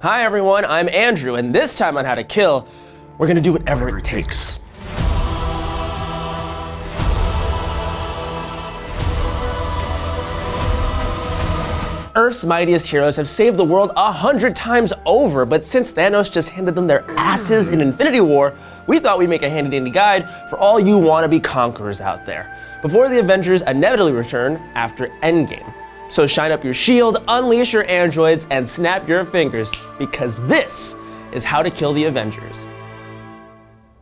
Hi everyone, I'm Andrew, and this time on How to Kill, we're gonna do whatever it takes. Earth's mightiest heroes have saved the world 100 times over, but since Thanos just handed them their asses in Infinity War, we thought we'd make a handy-dandy guide for all you wannabe conquerors out there, before the Avengers inevitably return after Endgame. So shine up your shield, unleash your androids, and snap your fingers, because this is how to kill the Avengers.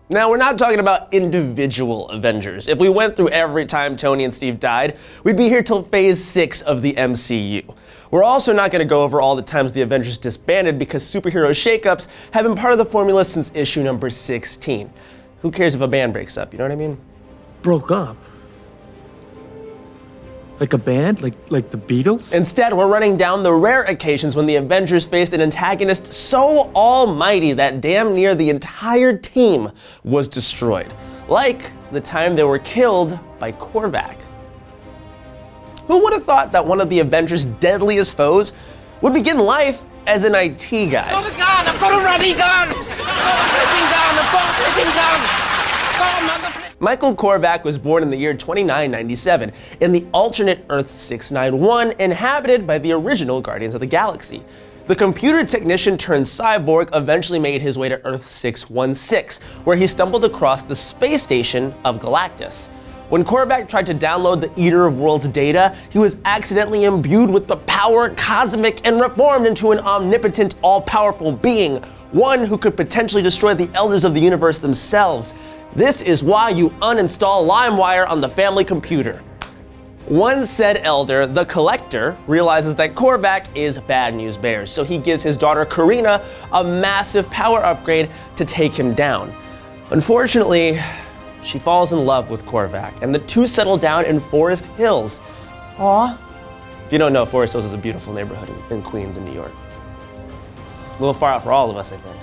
Now, we're not talking about individual Avengers. If we went through every time Tony and Steve died, we'd be here till phase 6 of the MCU. We're also not going to go over all the times the Avengers disbanded because superhero shakeups have been part of the formula since issue number 16. Who cares if a band breaks up, you know what I mean? Broke up? Like a band? Like the Beatles? Instead, we're running down the rare occasions when the Avengers faced an antagonist so almighty that damn near the entire team was destroyed. Like the time they were killed by Korvac. Who would have thought that one of the Avengers' deadliest foes would begin life as an IT guy? I've got a gun! I've got a ready gun! I've got a freaking gun! I've got a freaking gun! Michael Korvac was born in the year 2997 in the alternate Earth 691, inhabited by the original Guardians of the Galaxy. The computer technician turned cyborg eventually made his way to Earth 616, where he stumbled across the space station of Galactus. When Korvac tried to download the Eater of Worlds data, he was accidentally imbued with the power cosmic and reformed into an omnipotent, all-powerful being, one who could potentially destroy the elders of the universe themselves. This is why you uninstall LimeWire on the family computer. One said elder, the Collector, realizes that Korvac is bad news bears, so he gives his daughter Karina a massive power upgrade to take him down. Unfortunately, she falls in love with Korvac, and the two settle down in Forest Hills. Aw. If you don't know, Forest Hills is a beautiful neighborhood in Queens in New York. A little far out for all of us, I think.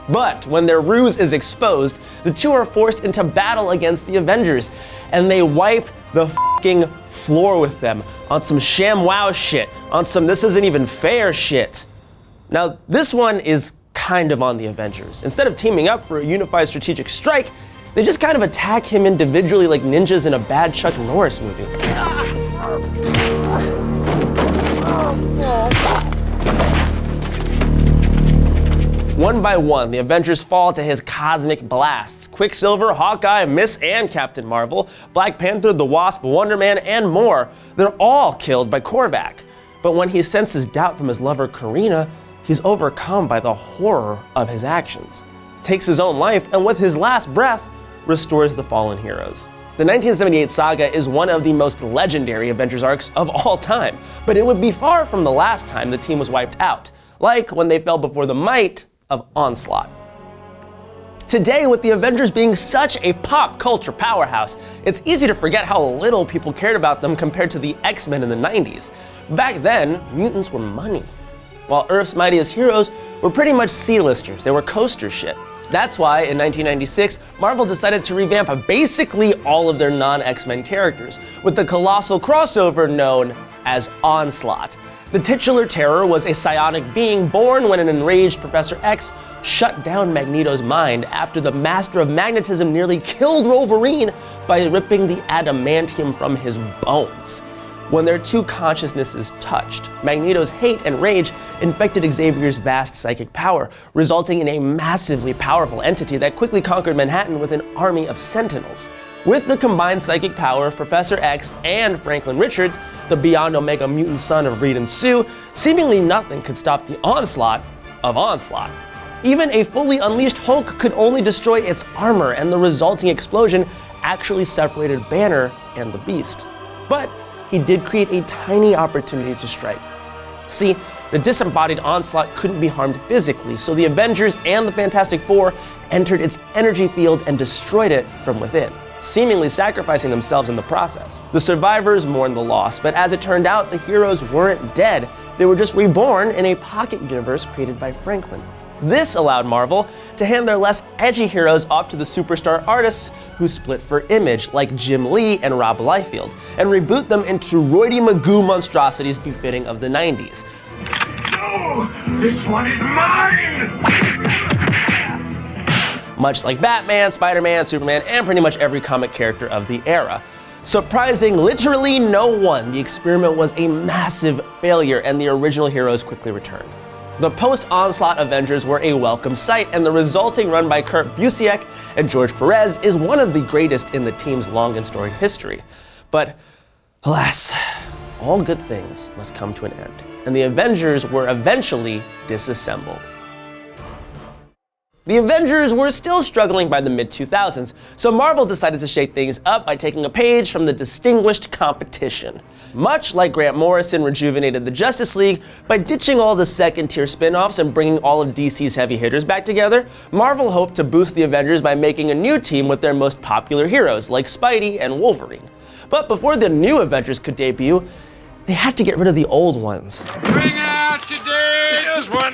But when their ruse is exposed, the two are forced into battle against the Avengers, and they wipe the f***ing floor with them on some ShamWow shit, on some this isn't even fair shit. Now, this one is kind of on the Avengers. Instead of teaming up for a unified strategic strike, they just kind of attack him individually like ninjas in a bad Chuck Norris movie. One by one, the Avengers fall to his cosmic blasts. Quicksilver, Hawkeye, Miss and Captain Marvel, Black Panther, the Wasp, Wonder Man, and more. They're all killed by Korvac. But when he senses doubt from his lover Karina, he's overcome by the horror of his actions. Takes his own life, and with his last breath, restores the fallen heroes. The 1978 saga is one of the most legendary Avengers arcs of all time, but it would be far from the last time the team was wiped out, like when they fell before the might of Onslaught. Today, with the Avengers being such a pop culture powerhouse, it's easy to forget how little people cared about them compared to the X-Men in the 90s. Back then, mutants were money, while Earth's mightiest heroes were pretty much C-listers. They were coaster shit. That's why, in 1996, Marvel decided to revamp basically all of their non-X-Men characters, with the colossal crossover known as Onslaught. The titular terror was a psionic being born when an enraged Professor X shut down Magneto's mind after the Master of Magnetism nearly killed Wolverine by ripping the adamantium from his bones. When their two consciousnesses touched, Magneto's hate and rage infected Xavier's vast psychic power, resulting in a massively powerful entity that quickly conquered Manhattan with an army of Sentinels. With the combined psychic power of Professor X and Franklin Richards, the beyond Omega mutant son of Reed and Sue, seemingly nothing could stop the onslaught of Onslaught. Even a fully unleashed Hulk could only destroy its armor, and the resulting explosion actually separated Banner and the Beast. But he did create a tiny opportunity to strike. See, the disembodied Onslaught couldn't be harmed physically, so the Avengers and the Fantastic Four entered its energy field and destroyed it from within, seemingly sacrificing themselves in the process. The survivors mourned the loss, but as it turned out, the heroes weren't dead. They were just reborn in a pocket universe created by Franklin. This allowed Marvel to hand their less edgy heroes off to the superstar artists who split for Image, like Jim Lee and Rob Liefeld, and reboot them into roidy Magoo monstrosities befitting of the 90s. This one is mine! Much like Batman, Spider-Man, Superman, and pretty much every comic character of the era. Surprising literally no one, the experiment was a massive failure and the original heroes quickly returned. The post-Onslaught Avengers were a welcome sight, and the resulting run by Kurt Busiek and George Perez is one of the greatest in the team's long and storied history. But alas, all good things must come to an end, and the Avengers were eventually disassembled. The Avengers were still struggling by the mid-2000s, so Marvel decided to shake things up by taking a page from the distinguished competition. Much like Grant Morrison rejuvenated the Justice League by ditching all the second-tier spin-offs and bringing all of DC's heavy hitters back together, Marvel hoped to boost the Avengers by making a new team with their most popular heroes, like Spidey and Wolverine. But before the new Avengers could debut, they had to get rid of the old ones. Bring out your dead! Here's one.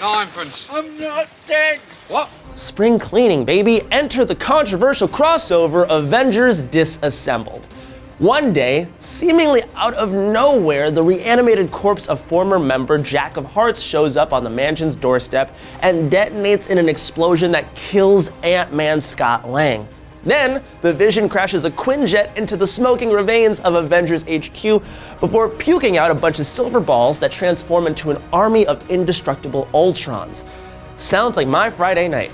Ninepence. I'm not dead. What? Spring cleaning, baby. Enter the controversial crossover Avengers Disassembled. One day, seemingly out of nowhere, the reanimated corpse of former member Jack of Hearts shows up on the mansion's doorstep and detonates in an explosion that kills Ant-Man Scott Lang. Then, the Vision crashes a Quinjet into the smoking remains of Avengers HQ before puking out a bunch of silver balls that transform into an army of indestructible Ultrons. Sounds like my Friday night.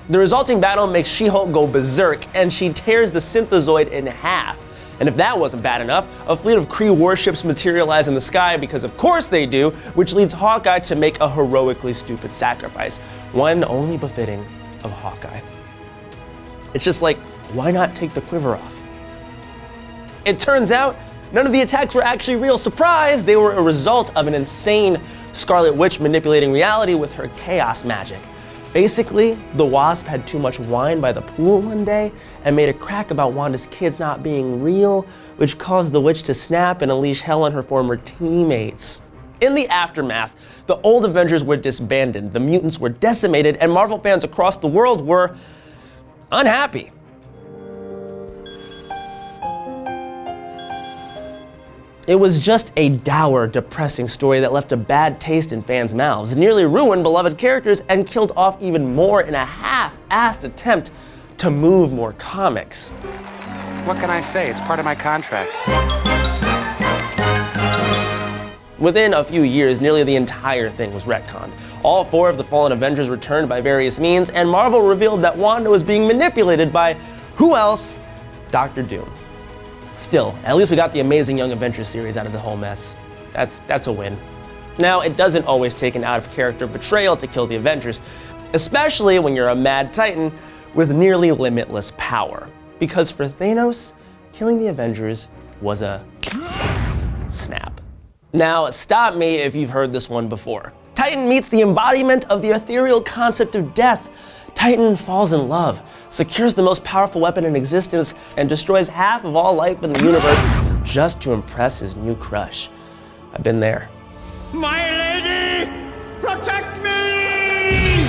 The resulting battle makes She-Hulk go berserk, and she tears the Synthezoid in half. And if that wasn't bad enough, a fleet of Kree warships materialize in the sky because of course they do, which leads Hawkeye to make a heroically stupid sacrifice, one only befitting of Hawkeye. It's just like, why not take the quiver off? It turns out, none of the attacks were actually real. Surprise! They were a result of an insane Scarlet Witch manipulating reality with her chaos magic. Basically, the Wasp had too much wine by the pool one day and made a crack about Wanda's kids not being real, which caused the witch to snap and unleash hell on her former teammates. In the aftermath, the old Avengers were disbanded, the mutants were decimated, and Marvel fans across the world were unhappy. It was just a dour, depressing story that left a bad taste in fans' mouths, nearly ruined beloved characters, and killed off even more in a half-assed attempt to move more comics. What can I say? It's part of my contract. Within a few years, nearly the entire thing was retconned. All four of the Fallen Avengers returned by various means, and Marvel revealed that Wanda was being manipulated by, who else? Dr. Doom. Still, at least we got the Amazing Young Avengers series out of the whole mess. That's a win. Now, it doesn't always take an out-of-character betrayal to kill the Avengers, especially when you're a mad titan with nearly limitless power. Because for Thanos, killing the Avengers was a snap. Now, stop me if you've heard this one before. Titan meets the embodiment of the ethereal concept of death. Titan falls in love, secures the most powerful weapon in existence, and destroys half of all life in the universe just to impress his new crush. I've been there. My lady, protect me!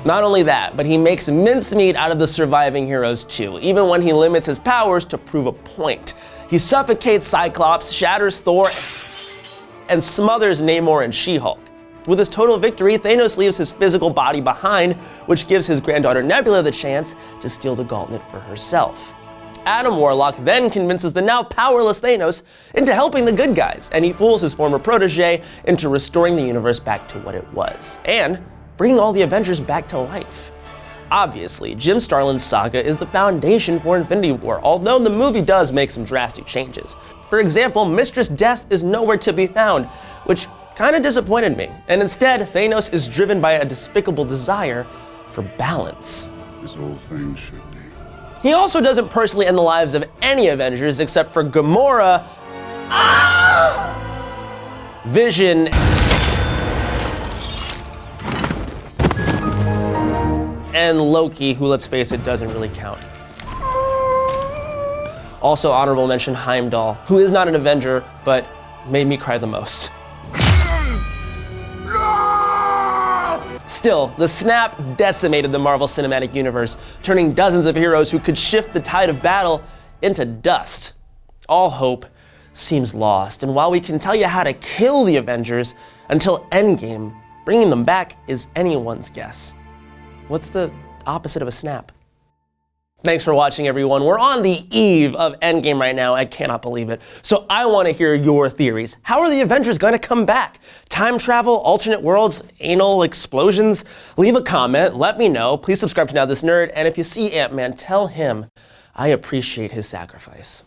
Not only that, but he makes mincemeat out of the surviving heroes too, even when he limits his powers to prove a point. He suffocates Cyclops, shatters Thor, and smothers Namor and She-Hulk. With his total victory, Thanos leaves his physical body behind, which gives his granddaughter Nebula the chance to steal the gauntlet for herself. Adam Warlock then convinces the now powerless Thanos into helping the good guys, and he fools his former protege into restoring the universe back to what it was, and bringing all the Avengers back to life. Obviously, Jim Starlin's saga is the foundation for Infinity War, although the movie does make some drastic changes. For example, Mistress Death is nowhere to be found, which kinda disappointed me, and instead, Thanos is driven by a despicable desire for balance. As all things should be. He also doesn't personally end the lives of any Avengers except for Gamora, Vision, and Loki, who, let's face it, doesn't really count. Also honorable mention Heimdall, who is not an Avenger, but made me cry the most. Still, the snap decimated the Marvel Cinematic Universe, turning dozens of heroes who could shift the tide of battle into dust. All hope seems lost. And while we can tell you how to kill the Avengers, until Endgame, bringing them back is anyone's guess. What's the opposite of a snap? Thanks for watching, everyone. We're on the eve of Endgame right now. I cannot believe it. So I want to hear your theories. How are the Avengers going to come back? Time travel, alternate worlds, anal explosions? Leave a comment, let me know. Please subscribe to Now This Nerd, and if you see Ant-Man, tell him I appreciate his sacrifice.